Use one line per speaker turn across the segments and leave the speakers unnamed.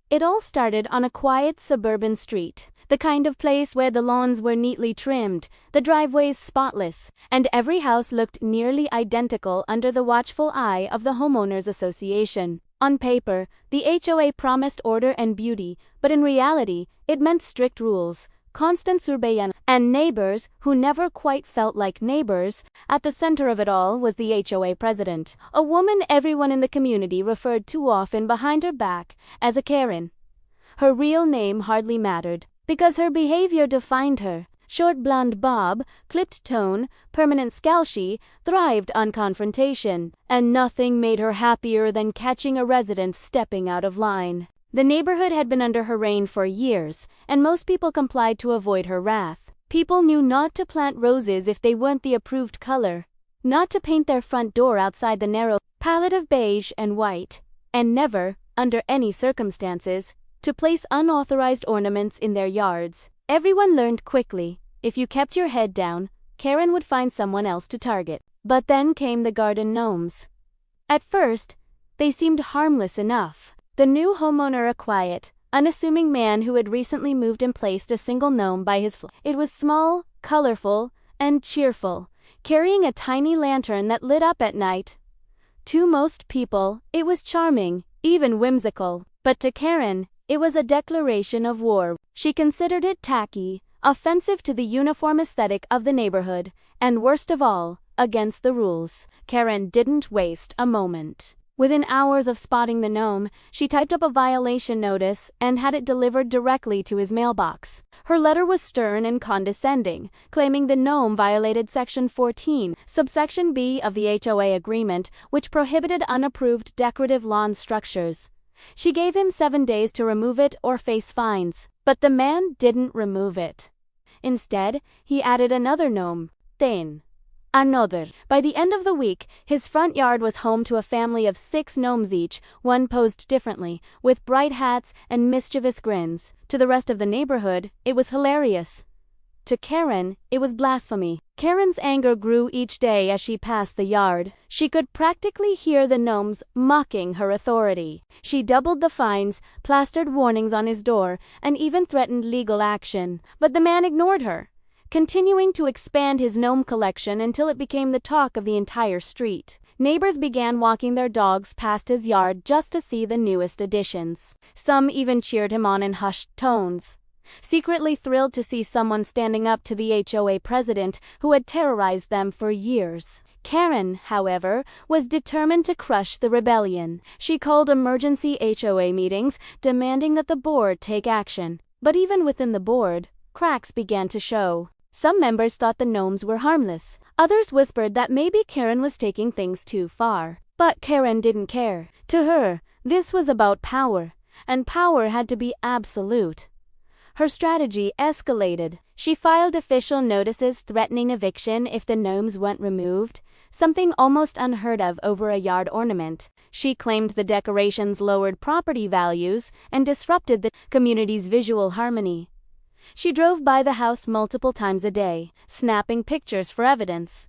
It all started on a quiet suburban street, the kind of place where the lawns were neatly trimmed, the driveways spotless, and every house looked nearly identical under the watchful eye of the Homeowners Association. On paper, the HOA promised order and beauty, but in reality, it meant strict rules, constant surveillance, and neighbors who never quite felt like neighbors. At the center of it all was the HOA president, a woman everyone in the community referred too often behind her back as a Karen. Her real name hardly mattered, because her behavior defined her. Short blonde bob, clipped tone, permanent scowl, she thrived on confrontation, and nothing made her happier than catching a resident stepping out of line. The neighborhood had been under her reign for years, and most people complied to avoid her wrath. People knew not to plant roses if they weren't the approved color, not to paint their front door outside the narrow palette of beige and white, and never, under any circumstances, to place unauthorized ornaments in their yards. Everyone learned quickly, if you kept your head down, Karen would find someone else to target. But then came the garden gnomes. At first, they seemed harmless enough. The new homeowner, a quiet, unassuming man who had recently moved and placed a single gnome by his flat. It was small, colorful, and cheerful, carrying a tiny lantern that lit up at night. To most people, it was charming, even whimsical. But to Karen, it was a declaration of war. She considered it tacky, offensive to the uniform aesthetic of the neighborhood, and worst of all, against the rules. Karen didn't waste a moment. Within hours of spotting the gnome, she typed up a violation notice and had it delivered directly to his mailbox. Her letter was stern and condescending, claiming the gnome violated Section 14, subsection B of the HOA agreement, which prohibited unapproved decorative lawn structures. She gave him 7 days to remove it or face fines, but the man didn't remove it. Instead, he added another gnome, then another. By the end of the week, his front yard was home to a family of 6 gnomes each, one posed differently, with bright hats and mischievous grins. To the rest of the neighborhood, it was hilarious. To Karen, it was blasphemy. Karen's anger grew each day as she passed the yard. She could practically hear the gnomes mocking her authority. She doubled the fines, plastered warnings on his door, and even threatened legal action. But the man ignored her, continuing to expand his gnome collection until it became the talk of the entire street. Neighbors began walking their dogs past his yard just to see the newest additions. Some even cheered him on in hushed tones, secretly thrilled to see someone standing up to the HOA president who had terrorized them for years. Karen, however, was determined to crush the rebellion. She called emergency HOA meetings, demanding that the board take action. But even within the board, cracks began to show. Some members thought the gnomes were harmless. Others whispered that maybe Karen was taking things too far. But Karen didn't care. To her, this was about power, and power had to be absolute. Her strategy escalated. She filed official notices threatening eviction if the gnomes weren't removed, something almost unheard of over a yard ornament. She claimed the decorations lowered property values and disrupted the community's visual harmony. She drove by the house multiple times a day, snapping pictures for evidence.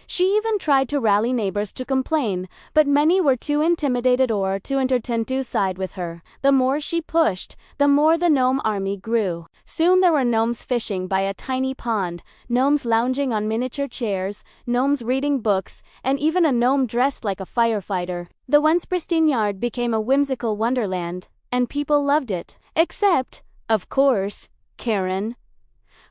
She even tried to rally neighbors to complain, but many were too intimidated or too entertained to side with her. The more she pushed, the more the gnome army grew. Soon there were gnomes fishing by a tiny pond, gnomes lounging on miniature chairs, gnomes reading books, and even a gnome dressed like a firefighter. The once pristine yard became a whimsical wonderland, and people loved it. Except, of course, Karen.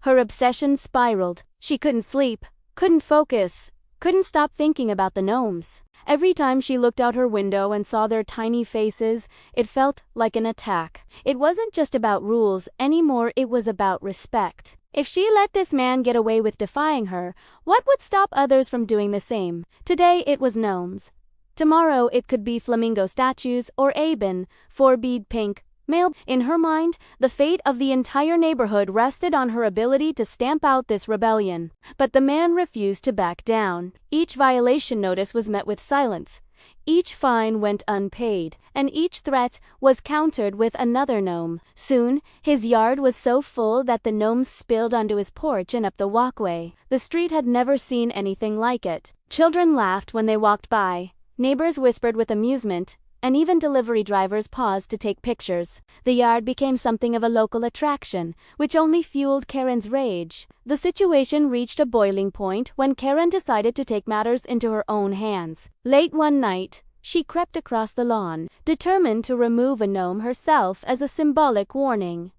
Her obsession spiraled. She couldn't sleep, couldn't focus, couldn't stop thinking about the gnomes. Every time she looked out her window and saw their tiny faces, it felt like an attack. It wasn't just about rules anymore, it was about respect. If she let this man get away with defying her, what would stop others from doing the same? Today it was gnomes. Tomorrow it could be flamingo statues or Aben, 4-bead pink, male. In her mind, the fate of the entire neighborhood rested on her ability to stamp out this rebellion. But the man refused to back down. Each violation notice was met with silence. Each fine went unpaid, and each threat was countered with another gnome. Soon, his yard was so full that the gnomes spilled onto his porch and up the walkway. The street had never seen anything like it. Children laughed when they walked by. Neighbors whispered with amusement, and even delivery drivers paused to take pictures. The yard became something of a local attraction, which only fueled Karen's rage. The situation reached a boiling point when Karen decided to take matters into her own hands. Late one night, she crept across the lawn, determined to remove a gnome herself as a symbolic warning.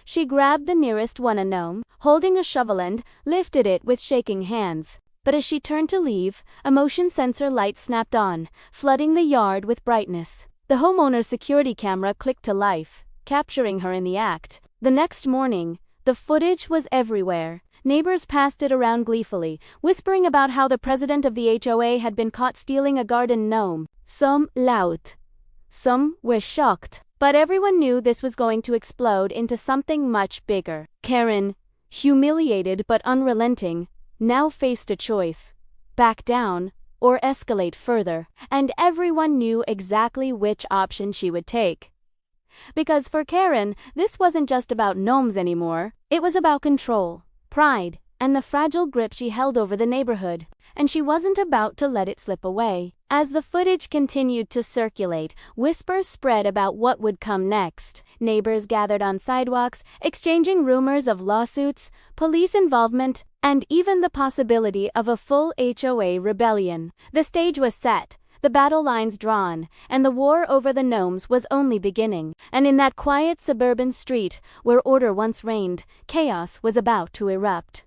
She grabbed the nearest one, a gnome, holding a shovel, and lifted it with shaking hands. But as she turned to leave, a motion sensor light snapped on, flooding the yard with brightness. The homeowner's security camera clicked to life, capturing her in the act. The next morning, the footage was everywhere. Neighbors passed it around gleefully, whispering about how the president of the HOA had been caught stealing a garden gnome. Some laughed. Some were shocked. But everyone knew this was going to explode into something much bigger. Karen, humiliated but unrelenting, now faced a choice: back down or escalate further, and everyone knew exactly which option she would take. Because for Karen, this wasn't just about gnomes anymore. It was about control, pride, and the fragile grip she held over the neighborhood, and she wasn't about to let it slip away. As the footage continued to circulate, whispers spread about what would come next. Neighbors gathered on sidewalks, exchanging rumors of lawsuits, police involvement, and even the possibility of a full HOA rebellion. The stage was set, the battle lines drawn, and the war over the gnomes was only beginning. And in that quiet suburban street, where order once reigned, chaos was about to erupt.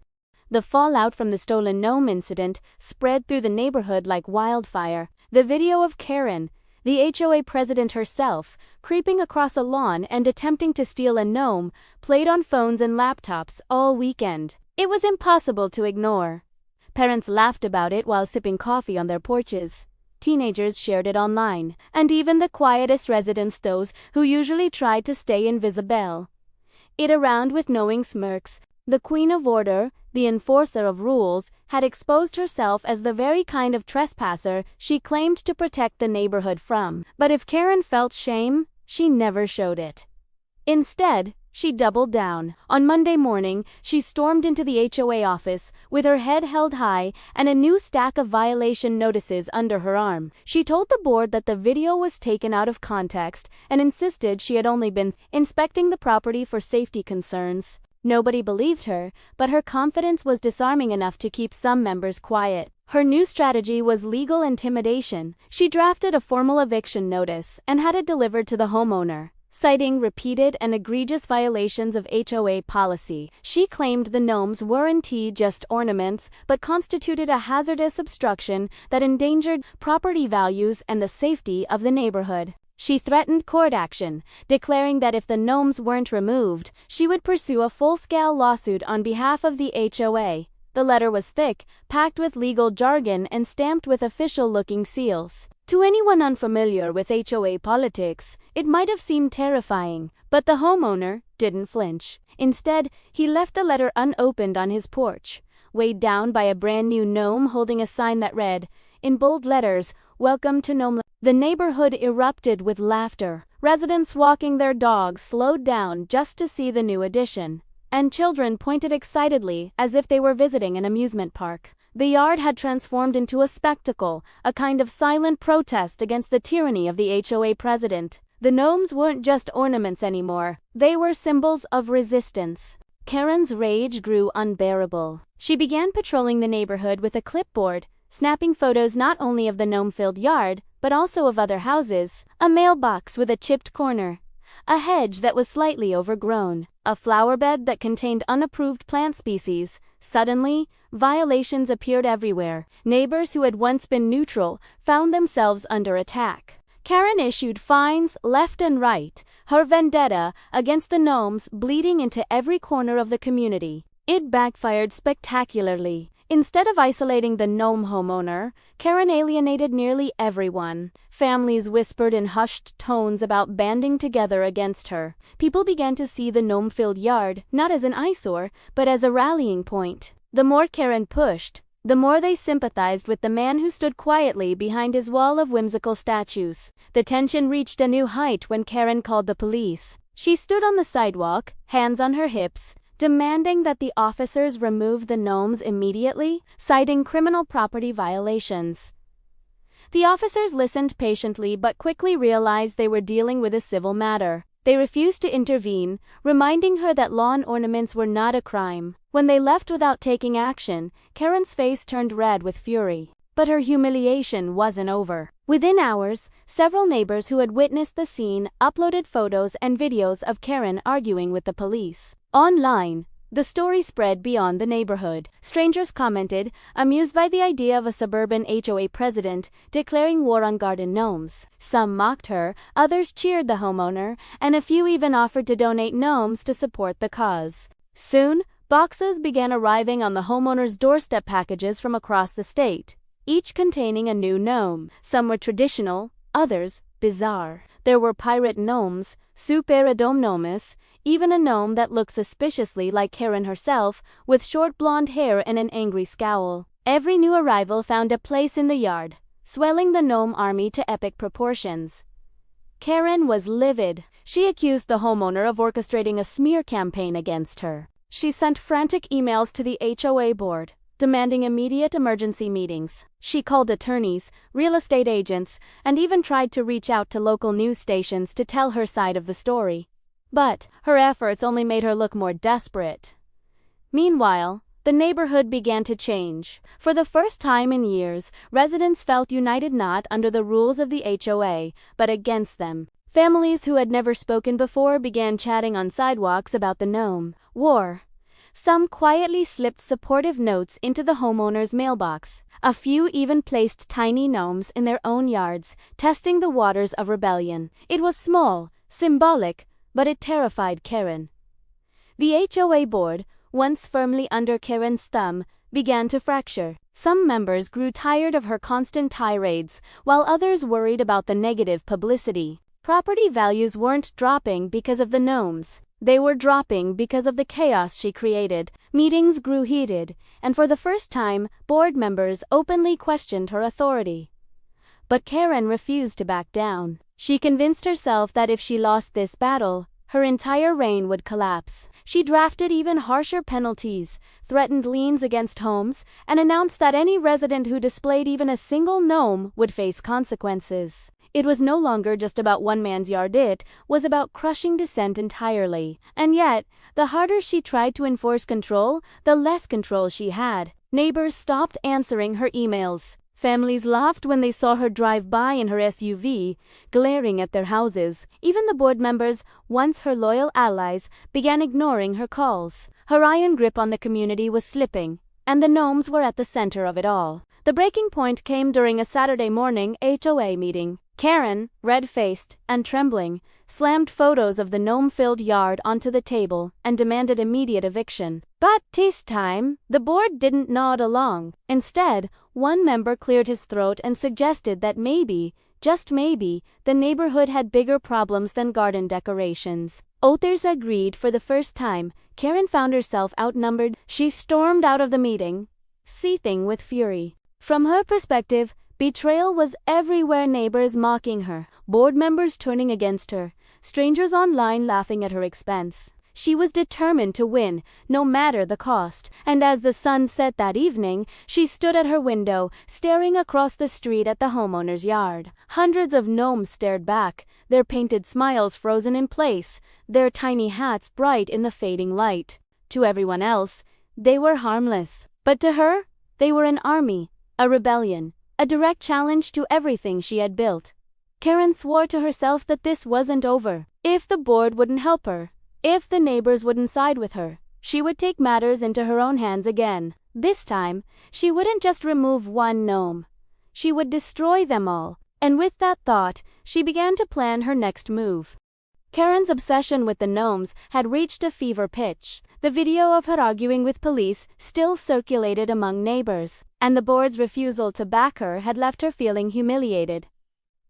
The fallout from the stolen gnome incident spread through the neighborhood like wildfire. The video of Karen, the HOA president herself, creeping across a lawn and attempting to steal a gnome, played on phones and laptops all weekend. It was impossible to ignore. Parents laughed about it while sipping coffee on their porches. Teenagers shared it online, and even the quietest residents, those who usually tried to stay invisible, it around with knowing smirks. The queen of order, the enforcer of rules, had exposed herself as the very kind of trespasser she claimed to protect the neighborhood from. But if Karen felt shame, she never showed it. Instead, she doubled down. On Monday morning, she stormed into the HOA office, with her head held high and a new stack of violation notices under her arm. She told the board that the video was taken out of context and insisted she had only been inspecting the property for safety concerns. Nobody believed her, but her confidence was disarming enough to keep some members quiet. Her new strategy was legal intimidation. She drafted a formal eviction notice and had it delivered to the homeowner. Citing repeated and egregious violations of HOA policy, she claimed the gnomes weren't just ornaments, but constituted a hazardous obstruction that endangered property values and the safety of the neighborhood. She threatened court action, declaring that if the gnomes weren't removed, she would pursue a full-scale lawsuit on behalf of the HOA. The letter was thick, packed with legal jargon and stamped with official-looking seals. To anyone unfamiliar with HOA politics, it might have seemed terrifying, but the homeowner didn't flinch. Instead, he left the letter unopened on his porch, weighed down by a brand-new gnome holding a sign that read, in bold letters, "Welcome to Gnome." The neighborhood erupted with laughter. Residents walking their dogs slowed down just to see the new addition, and children pointed excitedly as if they were visiting an amusement park. The yard had transformed into a spectacle, a kind of silent protest against the tyranny of the HOA president. The gnomes weren't just ornaments anymore. They were symbols of resistance. Karen's rage grew unbearable. She began patrolling the neighborhood with a clipboard, snapping photos not only of the gnome-filled yard, but also of other houses. A mailbox with a chipped corner, a hedge that was slightly overgrown, a flower bed that contained unapproved plant species. Suddenly, violations appeared everywhere. Neighbors who had once been neutral found themselves under attack. Karen issued fines left and right, her vendetta against the gnomes bleeding into every corner of the community. It backfired spectacularly. Instead of isolating the gnome homeowner, Karen alienated nearly everyone. Families whispered in hushed tones about banding together against her. People began to see the gnome-filled yard not as an eyesore, but as a rallying point. The more Karen pushed, the more they sympathized with the man who stood quietly behind his wall of whimsical statues. The tension reached a new height when Karen called the police. She stood on the sidewalk, hands on her hips, demanding that the officers remove the gnomes immediately, citing criminal property violations. The officers listened patiently but quickly realized they were dealing with a civil matter. They refused to intervene, reminding her that lawn ornaments were not a crime. When they left without taking action, Karen's face turned red with fury. But her humiliation wasn't over. Within hours, several neighbors who had witnessed the scene uploaded photos and videos of Karen arguing with the police. Online, the story spread beyond the neighborhood. Strangers commented, amused by the idea of a suburban HOA president declaring war on garden gnomes. Some mocked her, others cheered the homeowner, and a few even offered to donate gnomes to support the cause. Soon, boxes began arriving on the homeowner's doorstep, packages from across the state, each containing a new gnome. Some were traditional, others bizarre. There were pirate gnomes, gnomes, even a gnome that looked suspiciously like Karen herself, with short blonde hair and an angry scowl. Every new arrival found a place in the yard, swelling the gnome army to epic proportions. Karen was livid. She accused the homeowner of orchestrating a smear campaign against her. She sent frantic emails to the HOA board, demanding immediate emergency meetings. She called attorneys, real estate agents, and even tried to reach out to local news stations to tell her side of the story. But her efforts only made her look more desperate. Meanwhile, the neighborhood began to change. For the first time in years, residents felt united not under the rules of the HOA, but against them. Families who had never spoken before began chatting on sidewalks about the gnome war. Some quietly slipped supportive notes into the homeowner's mailbox. A few even placed tiny gnomes in their own yards, testing the waters of rebellion. It was small, symbolic, but it terrified Karen. The HOA board, once firmly under Karen's thumb, began to fracture. Some members grew tired of her constant tirades, while others worried about the negative publicity. Property values weren't dropping because of the gnomes. They were dropping because of the chaos she created. Meetings grew heated, and for the first time, board members openly questioned her authority. But Karen refused to back down. She convinced herself that if she lost this battle, her entire reign would collapse. She drafted even harsher penalties, threatened liens against homes, and announced that any resident who displayed even a single gnome would face consequences. It was no longer just about one man's yard, it was about crushing dissent entirely. And yet, the harder she tried to enforce control, the less control she had. Neighbors stopped answering her emails. Families laughed when they saw her drive by in her SUV, glaring at their houses. Even the board members, once her loyal allies, began ignoring her calls. Her iron grip on the community was slipping, and the gnomes were at the center of it all. The breaking point came during a Saturday morning HOA meeting. Karen, red-faced and trembling, slammed photos of the gnome-filled yard onto the table and demanded immediate eviction. But this time, the board didn't nod along. Instead, one member cleared his throat and suggested that maybe, just maybe, the neighborhood had bigger problems than garden decorations. Others agreed. For the first time, Karen found herself outnumbered. She stormed out of the meeting, seething with fury. From her perspective, betrayal was everywhere, neighbors mocking her, board members turning against her, strangers online laughing at her expense. She was determined to win, no matter the cost, and as the sun set that evening, she stood at her window, staring across the street at the homeowner's yard. Hundreds of gnomes stared back, their painted smiles frozen in place, their tiny hats bright in the fading light. To everyone else, they were harmless. But to her, they were an army, a rebellion, a direct challenge to everything she had built. Karen swore to herself that this wasn't over. If the board wouldn't help her, if the neighbors wouldn't side with her, she would take matters into her own hands again. This time, she wouldn't just remove one gnome. She would destroy them all. And with that thought, she began to plan her next move. Karen's obsession with the gnomes had reached a fever pitch. The video of her arguing with police still circulated among neighbors, and the board's refusal to back her had left her feeling humiliated.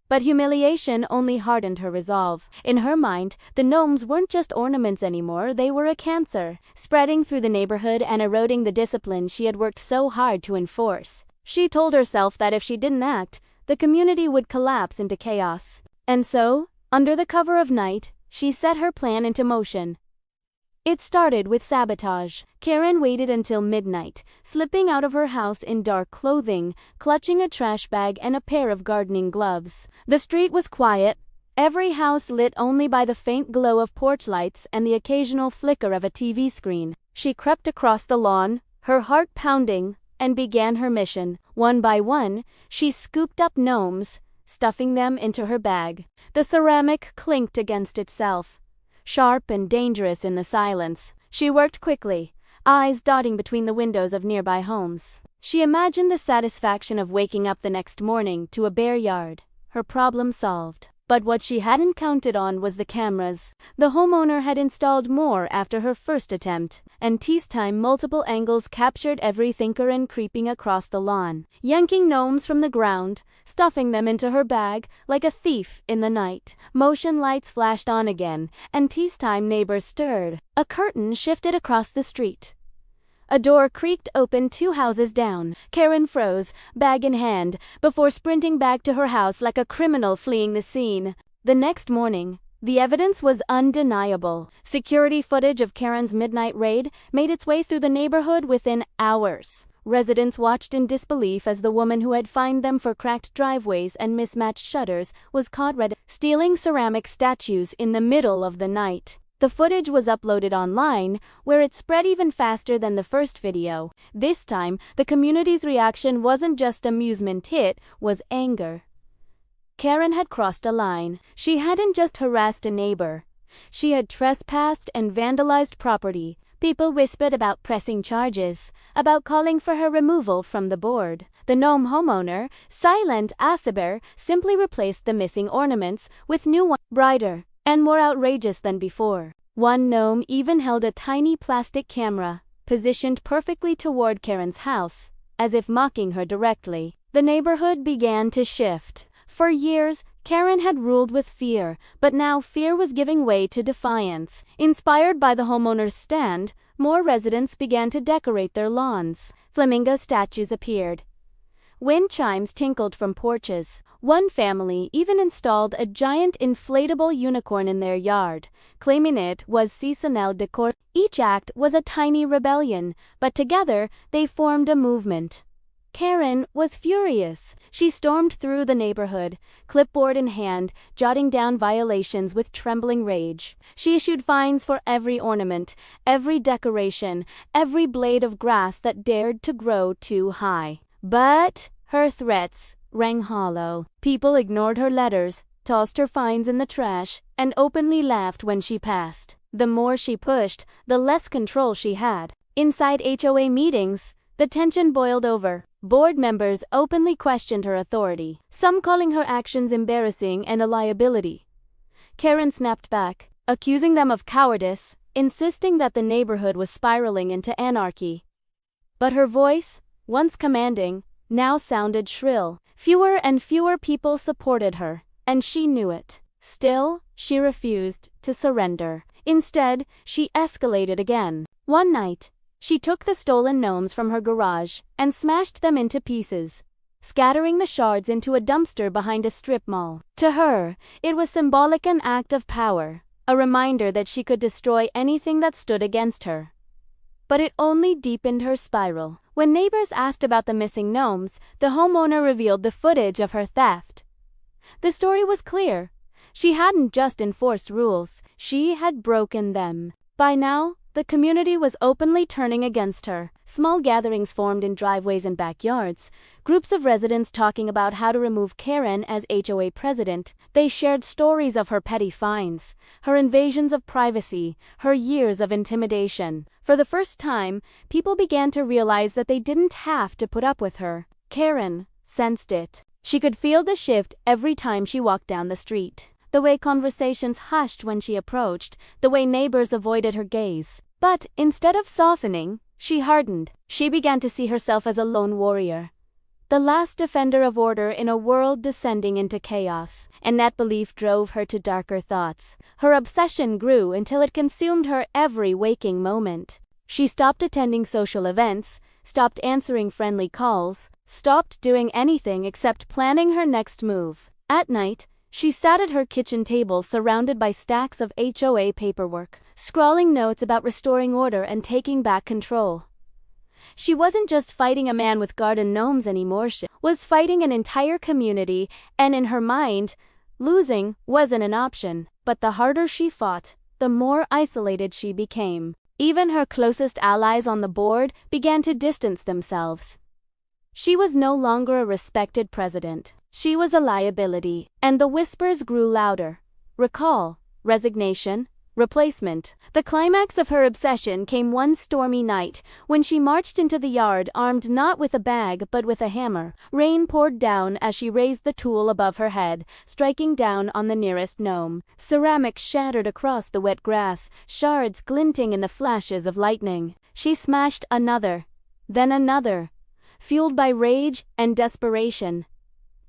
But humiliation only hardened her resolve. In her mind, the gnomes weren't just ornaments anymore, they were a cancer, spreading through the neighborhood and eroding the discipline she had worked so hard to enforce. She told herself that if she didn't act, the community would collapse into chaos. And so, under the cover of night, she set her plan into motion. It started with sabotage. Karen waited until midnight, slipping out of her house in dark clothing, clutching a trash bag and a pair of gardening gloves. The street was quiet, every house lit only by the faint glow of porch lights and the occasional flicker of a TV screen. She crept across the lawn, her heart pounding, and began her mission. One by one, she scooped up gnomes, stuffing them into her bag. The ceramic clinked against itself, sharp and dangerous in the silence. She worked quickly, eyes dotting between the windows of nearby homes. She imagined the satisfaction of waking up the next morning to a bare yard, her problem solved. But what she hadn't counted on was the cameras. The homeowner had installed more after her first attempt, and this time multiple angles captured every thinker and creeping across the lawn, yanking gnomes from the ground, stuffing them into her bag like a thief in the night. Motion lights flashed on again, and this time neighbors stirred. A curtain shifted across the street. A door creaked open 2 houses down. Karen froze, bag in hand, before sprinting back to her house like a criminal fleeing the scene. The next morning, the evidence was undeniable. Security footage of Karen's midnight raid made its way through the neighborhood within hours. Residents watched in disbelief as the woman who had fined them for cracked driveways and mismatched shutters was caught stealing ceramic statues in the middle of the night. The footage was uploaded online, where it spread even faster than the first video. This time, the community's reaction wasn't just amusement, it was anger. Karen had crossed a line. She hadn't just harassed a neighbor. She had trespassed and vandalized property. People whispered about pressing charges, about calling for her removal from the board. The gnome homeowner, silent Asaber, simply replaced the missing ornaments with new ones, brighter and more outrageous than before. One gnome even held a tiny plastic camera, positioned perfectly toward Karen's house, as if mocking her directly. The neighborhood began to shift. For years, Karen had ruled with fear, but now fear was giving way to defiance. Inspired by the homeowner's stand, more residents began to decorate their lawns. Flamingo statues appeared. Wind chimes tinkled from porches. One family even installed a giant inflatable unicorn in their yard, claiming it was seasonal decor. Each act was a tiny rebellion, but together they formed a movement. Karen was furious. She stormed through the neighborhood, clipboard in hand, jotting down violations with trembling rage. She issued fines for every ornament, every decoration, every blade of grass that dared to grow too high. But her threats rang hollow. People ignored her letters, tossed her fines in the trash, and openly laughed when she passed. The more she pushed, the less control she had. Inside HOA meetings, the tension boiled over. Board members openly questioned her authority, some calling her actions embarrassing and a liability. Karen snapped back, accusing them of cowardice, insisting that the neighborhood was spiraling into anarchy. But her voice, once commanding, now sounded shrill. Fewer and fewer people supported her, and she knew it. Still, she refused to surrender. Instead, she escalated again. One night, she took the stolen gnomes from her garage and smashed them into pieces, scattering the shards into a dumpster behind a strip mall. To her, it was symbolic, an act of power, a reminder that she could destroy anything that stood against her. But it only deepened her spiral. When neighbors asked about the missing gnomes, the homeowner revealed the footage of her theft. The story was clear. She hadn't just enforced rules, she had broken them. By now, the community was openly turning against her. Small gatherings formed in driveways and backyards, groups of residents talking about how to remove Karen as HOA president. They shared stories of her petty fines, her invasions of privacy, her years of intimidation. For the first time, people began to realize that they didn't have to put up with her. Karen sensed it. She could feel the shift every time she walked down the street. The way conversations hushed when she approached, the way neighbors avoided her gaze. But instead of softening, she hardened. She began to see herself as a lone warrior, the last defender of order in a world descending into chaos. And that belief drove her to darker thoughts. Her obsession grew until it consumed her every waking moment. She stopped attending social events, stopped answering friendly calls, stopped doing anything except planning her next move. At night, She sat at her kitchen table surrounded by stacks of HOA paperwork, scrawling notes about restoring order and taking back control. She wasn't just fighting a man with garden gnomes anymore, she was fighting an entire community, and in her mind, losing wasn't an option. But the harder she fought, the more isolated she became. Even her closest allies on the board began to distance themselves. She was no longer a respected president. She was a liability, and the whispers grew louder. Recall, resignation, replacement. The climax of her obsession came one stormy night, when she marched into the yard armed not with a bag but with a hammer. Rain poured down as she raised the tool above her head, striking down on the nearest gnome. Ceramic shattered across the wet grass, shards glinting in the flashes of lightning. She smashed another, then another, fueled by rage and desperation.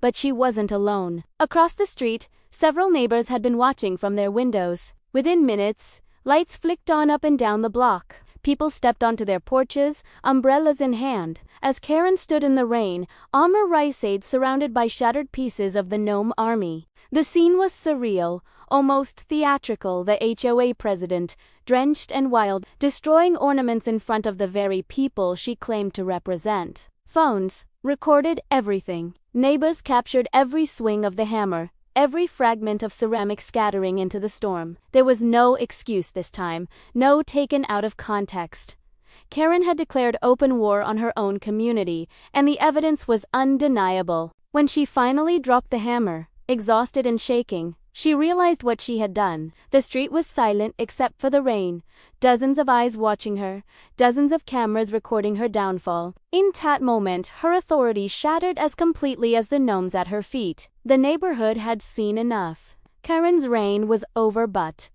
But she wasn't alone. Across the street, several neighbors had been watching from their windows. Within minutes, lights flicked on up and down the block. People stepped onto their porches, umbrellas in hand. As Karen stood in the rain, armor riceade surrounded by shattered pieces of the gnome army. The scene was surreal, almost theatrical. The HOA president, drenched and wild, destroying ornaments in front of the very people she claimed to represent. Phones recorded everything. Neighbors captured every swing of the hammer, every fragment of ceramic scattering into the storm. There was no excuse this time, no taken out of context. Karen had declared open war on her own community, and the evidence was undeniable. When she finally dropped the hammer, exhausted and shaking, she realized what she had done. The street was silent except for the rain, dozens of eyes watching her, dozens of cameras recording her downfall. In that moment, her authority shattered as completely as the gnomes at her feet. The neighborhood had seen enough. Karen's reign was over, but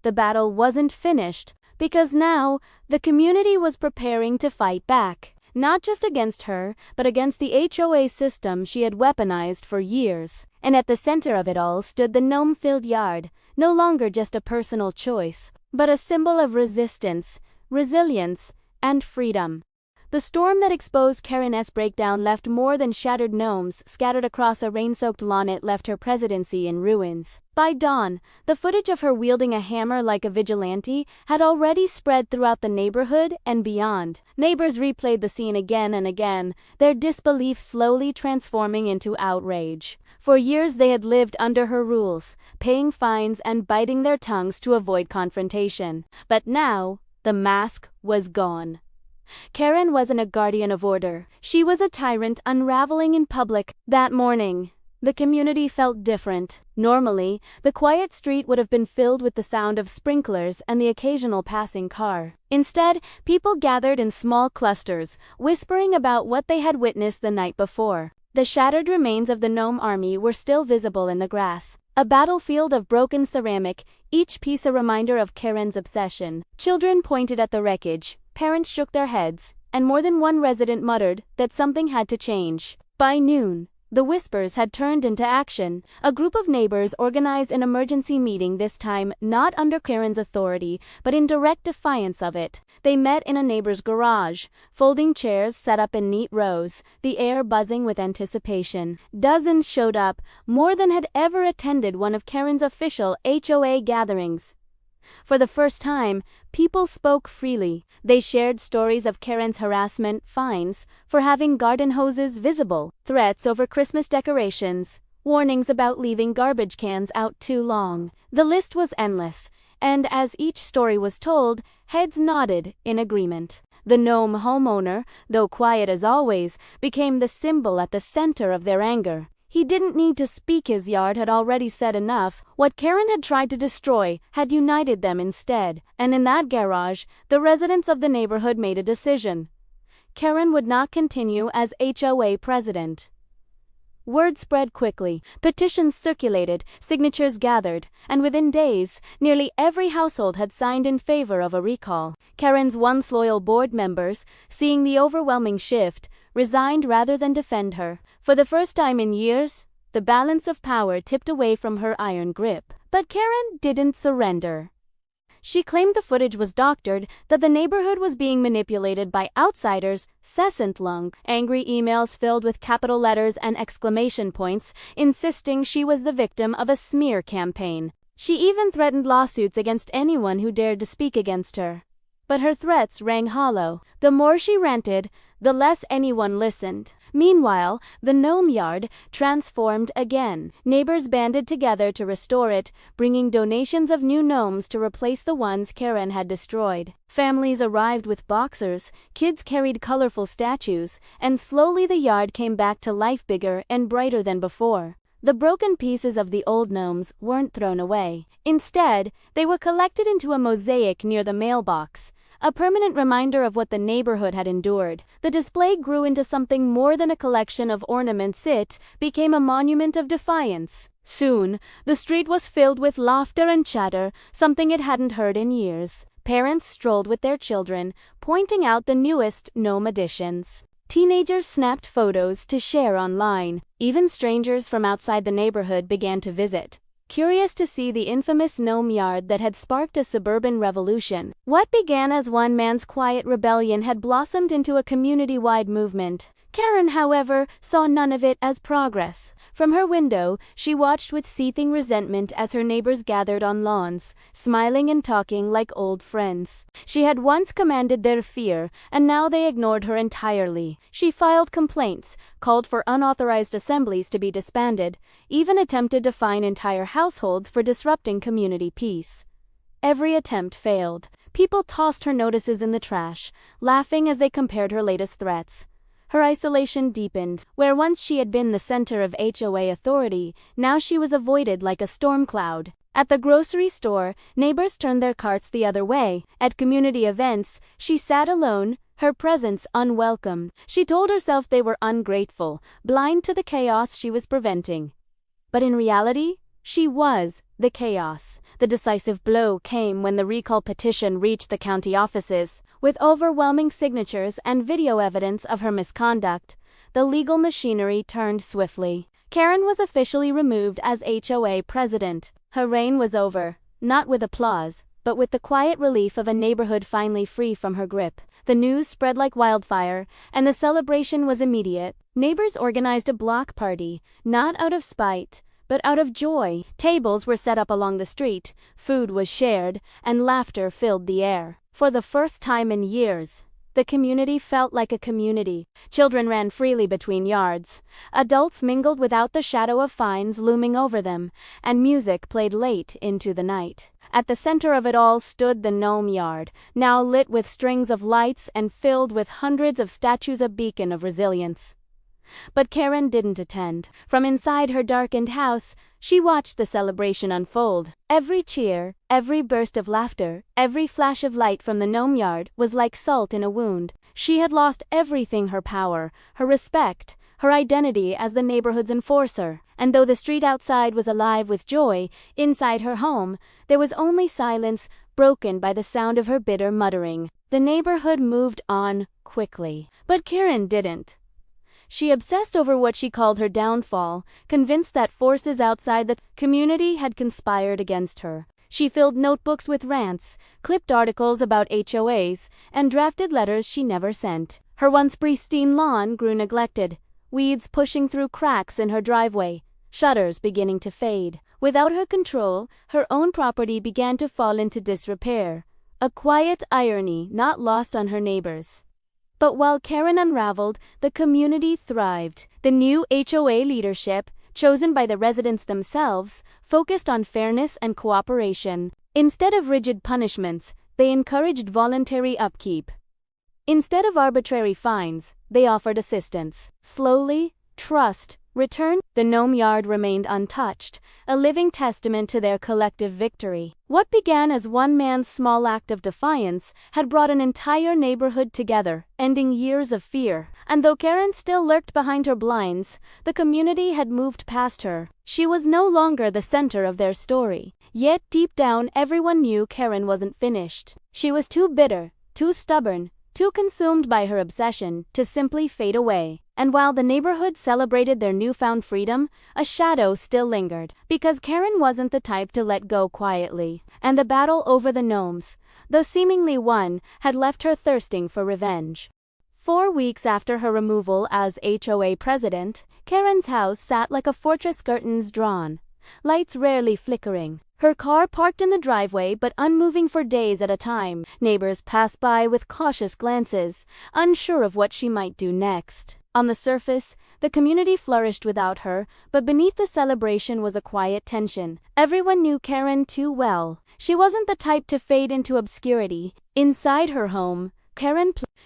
the battle wasn't finished, because now the community was preparing to fight back. Not just against her, but against the HOA system she had weaponized for years. And at the center of it all stood the gnome-filled yard, no longer just a personal choice, but a symbol of resistance, resilience, and freedom. The storm that exposed Karen's breakdown left more than shattered gnomes scattered across a rain-soaked lawn. It left her presidency in ruins. By dawn, the footage of her wielding a hammer like a vigilante had already spread throughout the neighborhood and beyond. Neighbors replayed the scene again and again, their disbelief slowly transforming into outrage. For years they had lived under her rules, paying fines and biting their tongues to avoid confrontation. But now, the mask was gone. Karen wasn't a guardian of order. She was a tyrant unraveling in public. That morning, the community felt different. Normally, the quiet street would have been filled with the sound of sprinklers and the occasional passing car. Instead, people gathered in small clusters, whispering about what they had witnessed the night before. The shattered remains of the gnome army were still visible in the grass. A battlefield of broken ceramic, each piece a reminder of Karen's obsession. Children pointed at the wreckage. Parents shook their heads, and more than one resident muttered that something had to change. By noon, the whispers had turned into action. A group of neighbors organized an emergency meeting, this time not under Karen's authority, but in direct defiance of it. They met in a neighbor's garage, folding chairs set up in neat rows, the air buzzing with anticipation. Dozens showed up, more than had ever attended one of Karen's official HOA gatherings. For the first time, people spoke freely. They shared stories of Karen's harassment, fines for having garden hoses visible, threats over Christmas decorations, warnings about leaving garbage cans out too long. The list was endless, and as each story was told, heads nodded in agreement. The gnome homeowner, though quiet as always, became the symbol at the center of their anger. He didn't need to speak, his yard had already said enough. What Karen had tried to destroy had united them instead, and in that garage, the residents of the neighborhood made a decision. Karen would not continue as HOA president. Word spread quickly, petitions circulated, signatures gathered, and within days, nearly every household had signed in favor of a recall. Karen's once loyal board members, seeing the overwhelming shift, resigned rather than defend her. For the first time in years, the balance of power tipped away from her iron grip. But Karen didn't surrender. She claimed the footage was doctored, that the neighborhood was being manipulated by outsiders, lang, angry emails filled with capital letters and exclamation points, insisting she was the victim of a smear campaign. She even threatened lawsuits against anyone who dared to speak against her. But her threats rang hollow. The more she ranted, the less anyone listened. Meanwhile, the gnome yard transformed again. Neighbors banded together to restore it, bringing donations of new gnomes to replace the ones Karen had destroyed. Families arrived with boxers, kids carried colorful statues, and slowly the yard came back to life, bigger and brighter than before. The broken pieces of the old gnomes weren't thrown away. Instead, they were collected into a mosaic near the mailbox, a permanent reminder of what the neighborhood had endured. The display grew into something more than a collection of ornaments. It became a monument of defiance. Soon, the street was filled with laughter and chatter, something it hadn't heard in years. Parents strolled with their children, pointing out the newest gnome additions. Teenagers snapped photos to share online. Even strangers from outside the neighborhood began to visit, curious to see the infamous gnome yard that had sparked a suburban revolution. What began as one man's quiet rebellion had blossomed into a community-wide movement. Karen, however, saw none of it as progress. From her window, she watched with seething resentment as her neighbors gathered on lawns, smiling and talking like old friends. She had once commanded their fear, and now they ignored her entirely. She filed complaints, called for unauthorized assemblies to be disbanded, even attempted to fine entire households for disrupting community peace. Every attempt failed. People tossed her notices in the trash, laughing as they compared her latest threats. Her isolation deepened. Where once she had been the center of HOA authority, now she was avoided like a storm cloud. At the grocery store, neighbors turned their carts the other way. At community events, she sat alone, her presence unwelcome. She told herself they were ungrateful, blind to the chaos she was preventing. But in reality, she was the chaos. The decisive blow came when the recall petition reached the county offices. With overwhelming signatures and video evidence of her misconduct, the legal machinery turned swiftly. Karen was officially removed as HOA president. Her reign was over, not with applause, but with the quiet relief of a neighborhood finally free from her grip. The news spread like wildfire, and the celebration was immediate. Neighbors organized a block party, not out of spite, but out of joy. Tables were set up along the street, food was shared, and laughter filled the air. For the first time in years, the community felt like a community. Children ran freely between yards. Adults mingled without the shadow of fines looming over them, and music played late into the night. At the center of it all stood the gnome yard, now lit with strings of lights and filled with hundreds of statues, a beacon of resilience. But Karen didn't attend. From inside her darkened house, she watched the celebration unfold. Every cheer, every burst of laughter, every flash of light from the gnome yard was like salt in a wound. She had lost everything: her power, her respect, her identity as the neighborhood's enforcer. And though the street outside was alive with joy, inside her home, there was only silence, broken by the sound of her bitter muttering. The neighborhood moved on quickly. But Karen didn't. She obsessed over what she called her downfall, convinced that forces outside the community had conspired against her. She filled notebooks with rants, clipped articles about HOAs, and drafted letters she never sent. Her once pristine lawn grew neglected, weeds pushing through cracks in her driveway, shutters beginning to fade. Without her control, her own property began to fall into disrepair, a quiet irony not lost on her neighbors. But while Karen unraveled, the community thrived. The new HOA leadership, chosen by the residents themselves, focused on fairness and cooperation. Instead of rigid punishments, they encouraged voluntary upkeep. Instead of arbitrary fines, they offered assistance. Slowly, trust returned. The gnome yard remained untouched, a living testament to their collective victory. What began as one man's small act of defiance had brought an entire neighborhood together, ending years of fear. And though Karen still lurked behind her blinds, the community had moved past her. She was no longer the center of their story. Yet deep down, everyone knew Karen wasn't finished. She was too bitter, too stubborn, too consumed by her obsession to simply fade away. And while the neighborhood celebrated their newfound freedom, a shadow still lingered. Because Karen wasn't the type to let go quietly. And the battle over the gnomes, though seemingly won, had left her thirsting for revenge. 4 weeks after her removal as HOA president, Karen's house sat like a fortress, curtains drawn, lights rarely flickering. Her car parked in the driveway but unmoving for days at a time. Neighbors passed by with cautious glances, unsure of what she might do next. On the surface, the community flourished without her, but beneath the celebration was a quiet tension. Everyone knew Karen too well. She wasn't the type to fade into obscurity. Inside her home,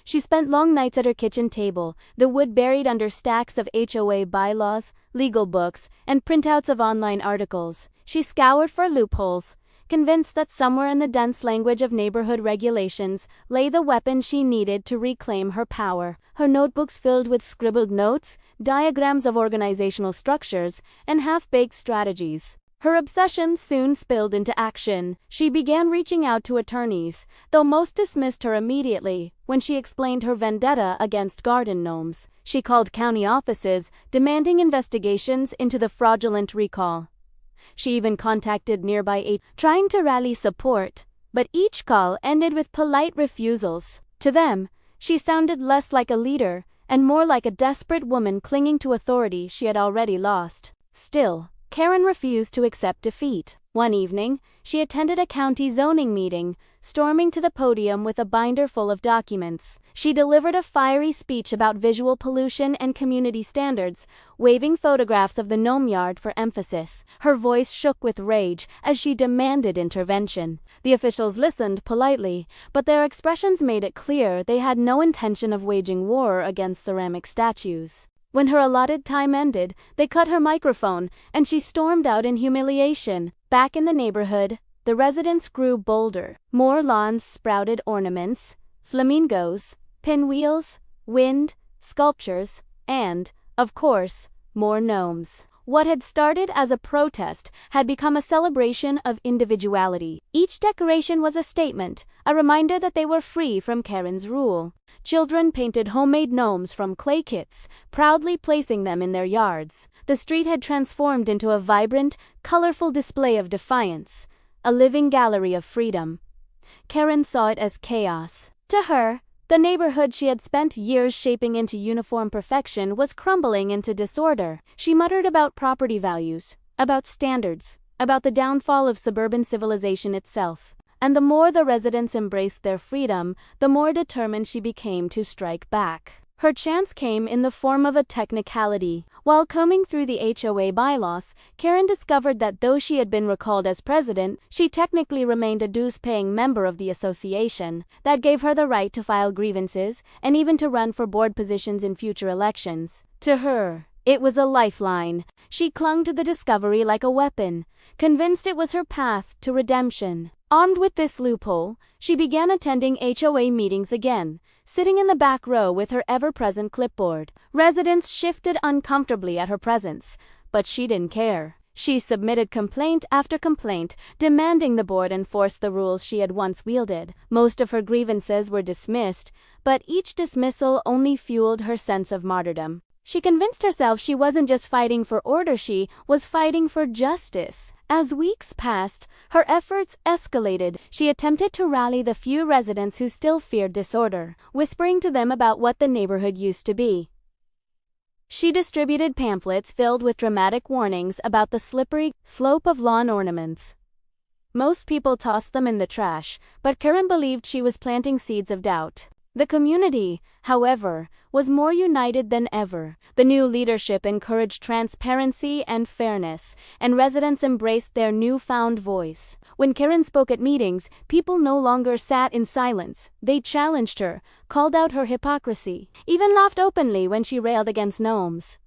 she spent long nights at her kitchen table, the wood buried under stacks of HOA bylaws, legal books, and printouts of online articles. She scoured for loopholes, convinced that somewhere in the dense language of neighborhood regulations lay the weapon she needed to reclaim her power. Her notebooks filled with scribbled notes, diagrams of organizational structures, and half-baked strategies. Her obsession soon spilled into action. She began reaching out to attorneys, though most dismissed her immediately. When she explained her vendetta against garden gnomes, she called county offices, demanding investigations into the fraudulent recall. She even contacted nearby HOA, trying to rally support, but each call ended with polite refusals. To them, she sounded less like a leader and more like a desperate woman clinging to authority she had already lost. Still, Karen refused to accept defeat. One evening, she attended a county zoning meeting, storming to the podium with a binder full of documents. She delivered a fiery speech about visual pollution and community standards, waving photographs of the gnome yard for emphasis. Her voice shook with rage as she demanded intervention. The officials listened politely, but their expressions made it clear they had no intention of waging war against ceramic statues. When her allotted time ended, they cut her microphone, and she stormed out in humiliation. Back in the neighborhood, the residents grew bolder. More lawns sprouted ornaments, flamingos, pinwheels, wind, sculptures, and, of course, more gnomes. What had started as a protest had become a celebration of individuality. Each decoration was a statement, a reminder that they were free from Karen's rule. Children painted homemade gnomes from clay kits, proudly placing them in their yards. The street had transformed into a vibrant, colorful display of defiance, a living gallery of freedom. Karen saw it as chaos. To her, the neighborhood she had spent years shaping into uniform perfection was crumbling into disorder. She muttered about property values, about standards, about the downfall of suburban civilization itself. And the more the residents embraced their freedom, the more determined she became to strike back. Her chance came in the form of a technicality. While combing through the HOA bylaws, Karen discovered that though she had been recalled as president, she technically remained a dues-paying member of the association. That gave her the right to file grievances and even to run for board positions in future elections. To her, it was a lifeline. She clung to the discovery like a weapon, convinced it was her path to redemption. Armed with this loophole, she began attending HOA meetings again, sitting in the back row with her ever-present clipboard. Residents shifted uncomfortably at her presence, but she didn't care. She submitted complaint after complaint, demanding the board enforce the rules she had once wielded. Most of her grievances were dismissed, but each dismissal only fueled her sense of martyrdom. She convinced herself she wasn't just fighting for order, she was fighting for justice. As weeks passed, her efforts escalated. She attempted to rally the few residents who still feared disorder, whispering to them about what the neighborhood used to be. She distributed pamphlets filled with dramatic warnings about the slippery slope of lawn ornaments. Most people tossed them in the trash, but Karen believed she was planting seeds of doubt. The community, however, was more united than ever. The new leadership encouraged transparency and fairness, and residents embraced their newfound voice. When Karen spoke at meetings, people no longer sat in silence. They challenged her, called out her hypocrisy, even laughed openly when she railed against gnomes.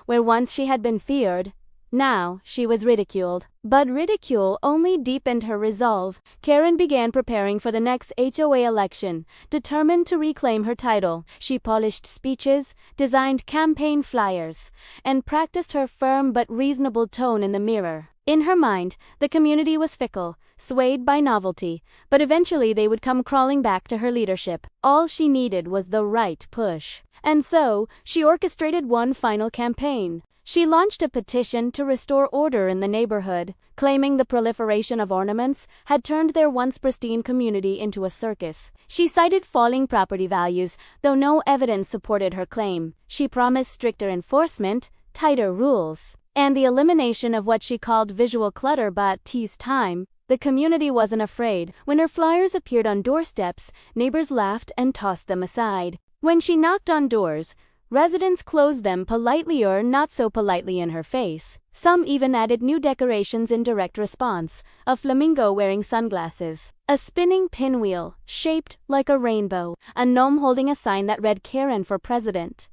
Where once she had been feared, now she was ridiculed. But ridicule only deepened her resolve. Karen began preparing for the next HOA election, determined to reclaim her title. She polished speeches, designed campaign flyers, and practiced her firm but reasonable tone in the mirror. In her mind, the community was fickle. swayed by novelty, but eventually they would come crawling back to her leadership. All she needed was the right push. And so, she orchestrated one final campaign. She launched a petition to restore order in the neighborhood, claiming the proliferation of ornaments had turned their once pristine community into a circus. She cited falling property values, though no evidence supported her claim. She promised stricter enforcement, tighter rules, and the elimination of what she called visual clutter. But this time, the community wasn't afraid. When her flyers appeared on doorsteps, neighbors laughed and tossed them aside. When she knocked on doors, residents closed them politely or not so politely in her face. Some even added new decorations in direct response: a flamingo wearing sunglasses, a spinning pinwheel shaped like a rainbow, a gnome holding a sign that read "Karen for President."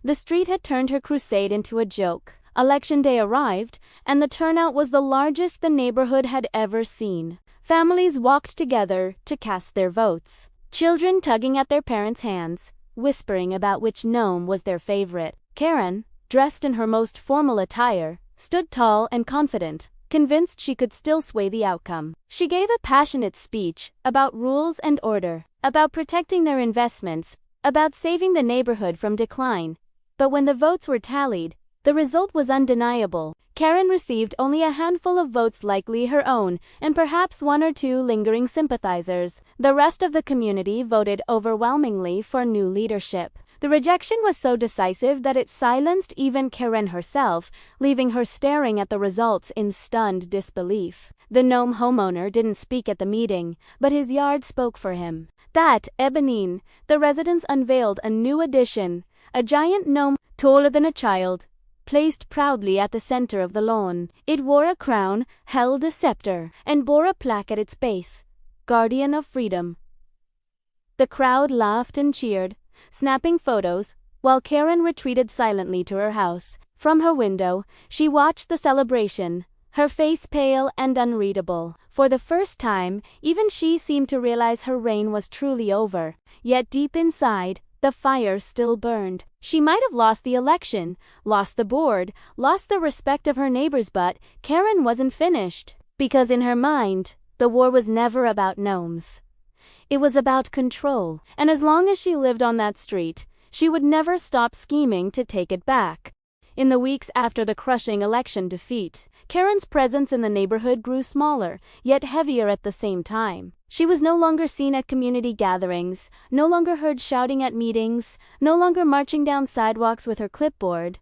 The street had turned her crusade into a joke. Election day arrived, and the turnout was the largest the neighborhood had ever seen. Families walked together to cast their votes, children tugging at their parents' hands, whispering about which gnome was their favorite. Karen, dressed in her most formal attire, stood tall and confident, convinced she could still sway the outcome. She gave a passionate speech about rules and order, about protecting their investments, about saving the neighborhood from decline. But when the votes were tallied, the result was undeniable. Karen received only a handful of votes, likely her own, and perhaps one or two lingering sympathizers. The rest of the community voted overwhelmingly for new leadership. The rejection was so decisive that it silenced even Karen herself, leaving her staring at the results in stunned disbelief. The gnome homeowner didn't speak at the meeting, but his yard spoke for him. That evening, the residents unveiled a new addition, a giant gnome, taller than a child, placed proudly at the center of the lawn. It wore a crown, held a scepter, and bore a plaque at its base: Guardian of Freedom. The crowd laughed and cheered, snapping photos, while Karen retreated silently to her house. From her window, she watched the celebration, her face pale and unreadable. For the first time, even she seemed to realize her reign was truly over. Yet deep inside, the fire still burned. She might have lost the election, lost the board, lost the respect of her neighbors, but Karen wasn't finished. Because in her mind, the war was never about gnomes. It was about control, and as long as she lived on that street, she would never stop scheming to take it back. In the weeks after the crushing election defeat, Karen's presence in the neighborhood grew smaller, yet heavier at the same time. She was no longer seen at community gatherings, no longer heard shouting at meetings, no longer marching down sidewalks with her clipboard.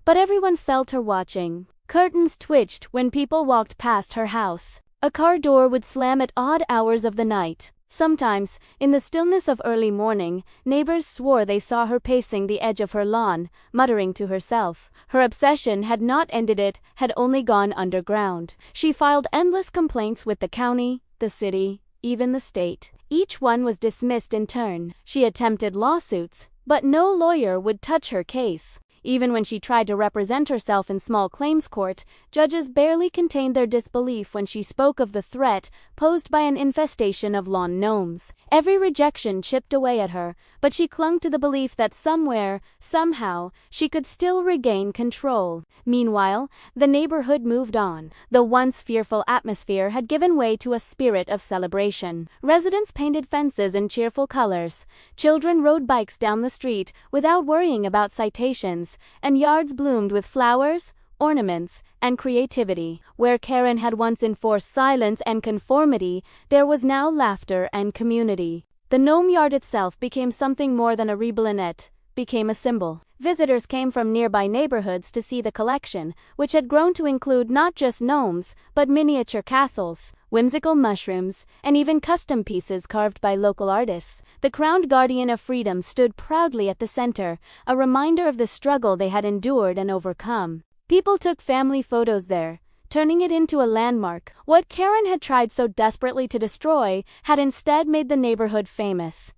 But everyone felt her watching. Curtains twitched when people walked past her house. A car door would slam at odd hours of the night. Sometimes, in the stillness of early morning, neighbors swore they saw her pacing the edge of her lawn, muttering to herself. Her obsession had not ended, it had only gone underground. She filed endless complaints with the county, the city, even the state. Each one was dismissed in turn. She attempted lawsuits, but no lawyer would touch her case. Even when she tried to represent herself in small claims court, judges barely contained their disbelief when she spoke of the threat posed by an infestation of lawn gnomes. Every rejection chipped away at her, but she clung to the belief that somewhere, somehow, she could still regain control. Meanwhile, the neighborhood moved on. The once fearful atmosphere had given way to a spirit of celebration. Residents painted fences in cheerful colors. Children rode bikes down the street without worrying about citations, and yards bloomed with flowers, ornaments, and creativity. Where Karen had once enforced silence and conformity, there was now laughter and community. The gnome yard itself became something more than a rebellion, became a symbol. Visitors came from nearby neighborhoods to see the collection, which had grown to include not just gnomes, but miniature castles, whimsical mushrooms, and even custom pieces carved by local artists. The crowned guardian of freedom stood proudly at the center, a reminder of the struggle they had endured and overcome. People took family photos there, turning it into a landmark. What Karen had tried so desperately to destroy had instead made the neighborhood famous.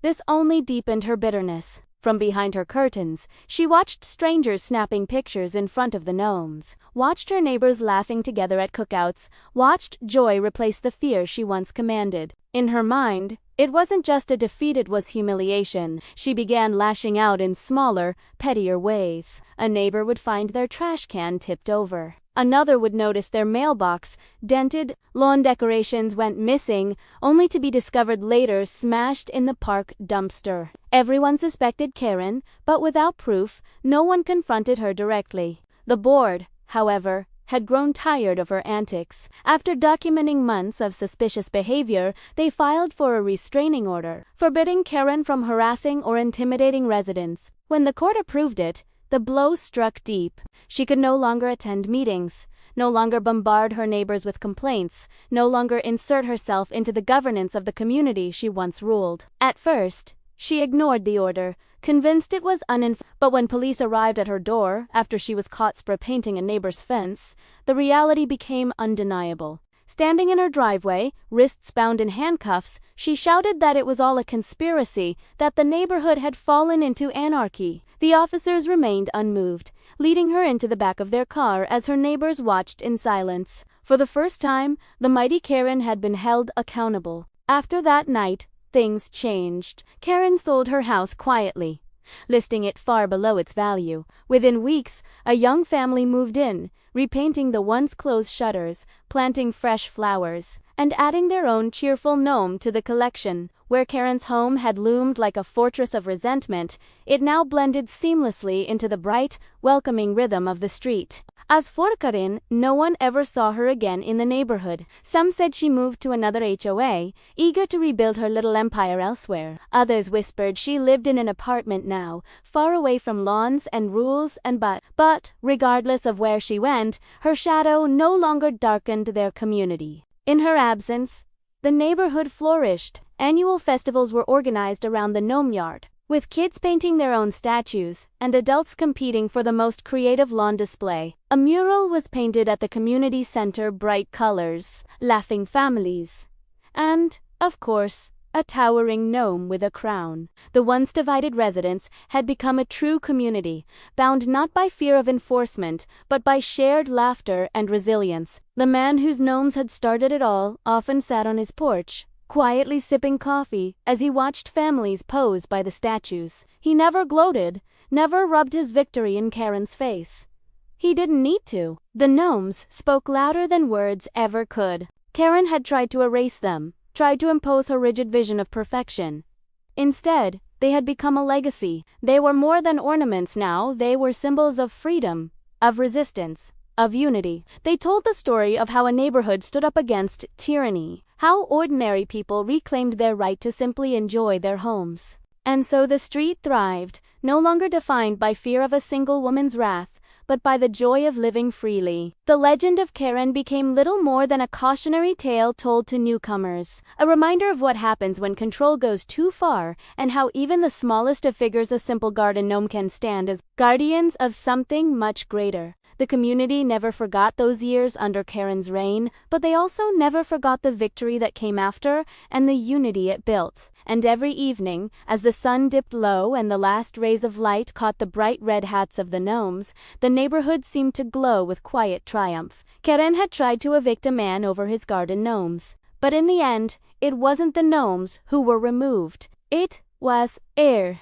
This only deepened her bitterness. From behind her curtains, she watched strangers snapping pictures in front of the gnomes, watched her neighbors laughing together at cookouts, watched joy replace the fear she once commanded. In her mind, it wasn't just a defeat, it was humiliation. She began lashing out in smaller, pettier ways. A neighbor would find their trash can tipped over. Another would notice their mailbox dented, lawn decorations went missing, only to be discovered later smashed in the park dumpster. Everyone suspected Karen, but without proof, no one confronted her directly. The board, however, had grown tired of her antics. After documenting months of suspicious behavior, they filed for a restraining order, forbidding Karen from harassing or intimidating residents. When the court approved it, the blow struck deep. She could no longer attend meetings, no longer bombard her neighbors with complaints, no longer insert herself into the governance of the community she once ruled. At first, she ignored the order, convinced it was but when police arrived at her door after she was caught spray painting a neighbor's fence, the reality became undeniable. Standing in her driveway, wrists bound in handcuffs, she shouted that it was all a conspiracy, that the neighborhood had fallen into anarchy. The officers remained unmoved, leading her into the back of their car as her neighbors watched in silence. For the first time, the mighty Karen had been held accountable. After that night, things changed. Karen sold her house quietly, listing it far below its value. Within weeks, a young family moved in, repainting the once closed shutters, planting fresh flowers, and adding their own cheerful gnome to the collection. Where Karen's home had loomed like a fortress of resentment, it now blended seamlessly into the bright, welcoming rhythm of the street. As for Karen, no one ever saw her again in the neighborhood. Some said she moved to another HOA, eager to rebuild her little empire elsewhere. Others whispered she lived in an apartment now, far away from lawns and rules and but, regardless of where she went, her shadow no longer darkened their community. In her absence, the neighborhood flourished. Annual festivals were organized around the gnome yard, with kids painting their own statues and adults competing for the most creative lawn display. A mural was painted at the community center, bright colors, laughing families, and, of course, a towering gnome with a crown. The once divided residents had become a true community, bound not by fear of enforcement, but by shared laughter and resilience. The man whose gnomes had started it all often sat on his porch, quietly sipping coffee as he watched families pose by the statues. He never gloated, never rubbed his victory in Karen's face. He didn't need to. The gnomes spoke louder than words ever could. Karen had tried to erase them, tried to impose her rigid vision of perfection. Instead, they had become a legacy. They were more than ornaments now, they were symbols of freedom, of resistance, of unity. They told the story of how a neighborhood stood up against tyranny, how ordinary people reclaimed their right to simply enjoy their homes. And so the street thrived, no longer defined by fear of a single woman's wrath, but by the joy of living freely. The legend of Karen became little more than a cautionary tale told to newcomers, a reminder of what happens when control goes too far, and how even the smallest of figures a simple garden gnome can stand as guardians of something much greater. The community never forgot those years under Karen's reign, but they also never forgot the victory that came after and the unity it built. And every evening, as the sun dipped low and the last rays of light caught the bright red hats of the gnomes, the neighborhood seemed to glow with quiet triumph. Karen had tried to evict a man over his garden gnomes, but in the end, it wasn't the gnomes who were removed. It was air.